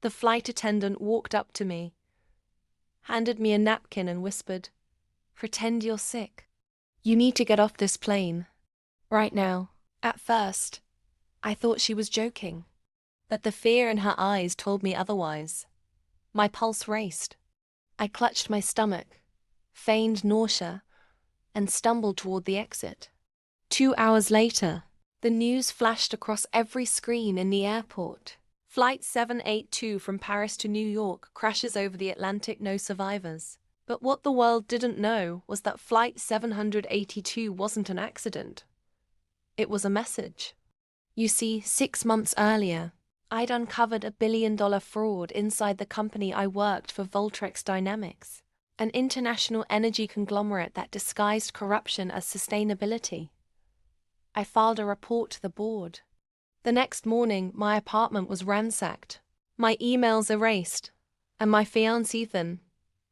The flight attendant walked up to me, handed me a napkin and whispered, "Pretend you're sick. You need to get off this plane. Right now." At first, I thought she was joking, but the fear in her eyes told me otherwise. My pulse raced. I clutched my stomach, feigned nausea, and stumbled toward the exit. 2 hours later, the news flashed across every screen in the airport. Flight 782 from Paris to New York crashes over the Atlantic, no survivors. But what the world didn't know was that Flight 782 wasn't an accident. It was a message. You see, 6 months earlier, I'd uncovered a billion-dollar fraud inside the company I worked for, Voltrex Dynamics, an international energy conglomerate that disguised corruption as sustainability. I filed a report to the board. The next morning, my apartment was ransacked, my emails erased, and my fiancé Ethan,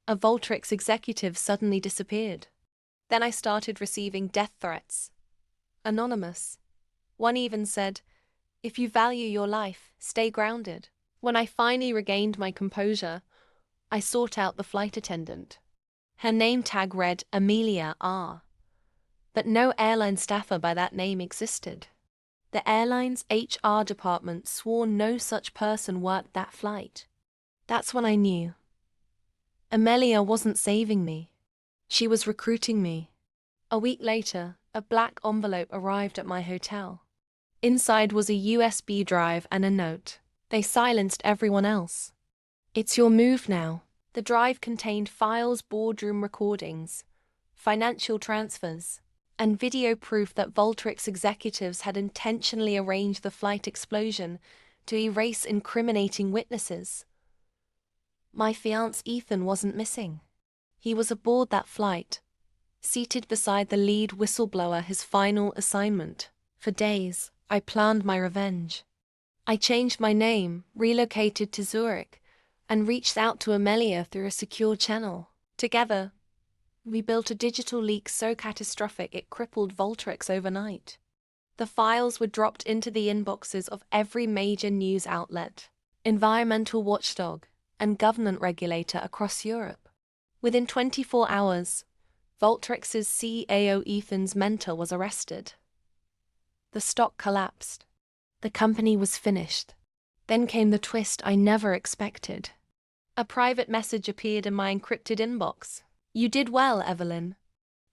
a Voltrex executive, suddenly disappeared. Then I started receiving death threats. Anonymous. One even said, "If you value your life, stay grounded." When I finally regained my composure, I sought out the flight attendant. Her name tag read Amelia R., but no airline staffer by that name existed. The airline's HR department swore no such person worked that flight. That's when I knew. Amelia wasn't saving me. She was recruiting me. A week later, a black envelope arrived at my hotel. Inside was a USB drive and a note. They silenced everyone else. "It's your move now." The drive contained files, boardroom recordings, financial transfers, and video proof that Voltrex executives had intentionally arranged the flight explosion to erase incriminating witnesses. My fiancé Ethan wasn't missing. He was aboard that flight, seated beside the lead whistleblower, his final assignment. For days, I planned my revenge. I changed my name, relocated to Zurich, and reached out to Amelia through a secure channel. Together, we built a digital leak so catastrophic it crippled Voltrex overnight. The files were dropped into the inboxes of every major news outlet, environmental watchdog, and government regulator across Europe. Within 24 hours, Voltrex's CAO Ethan's mentor was arrested. The stock collapsed. The company was finished. Then came the twist I never expected. A private message appeared in my encrypted inbox. "You did well, Evelyn.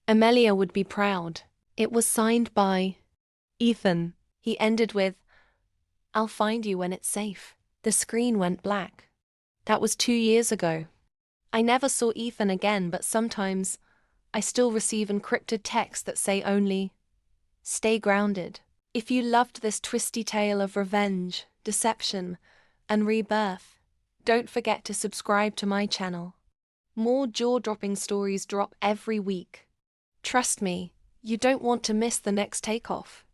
Amelia would be proud." It was signed by Ethan. He ended with, "I'll find you when it's safe." The screen went black. That was 2 years ago. I never saw Ethan again, but sometimes I still receive encrypted texts that say only, "Stay grounded." If you loved this twisty tale of revenge, deception, and rebirth, don't forget to subscribe to my channel. More jaw-dropping stories drop every week. Trust me, you don't want to miss the next takeoff.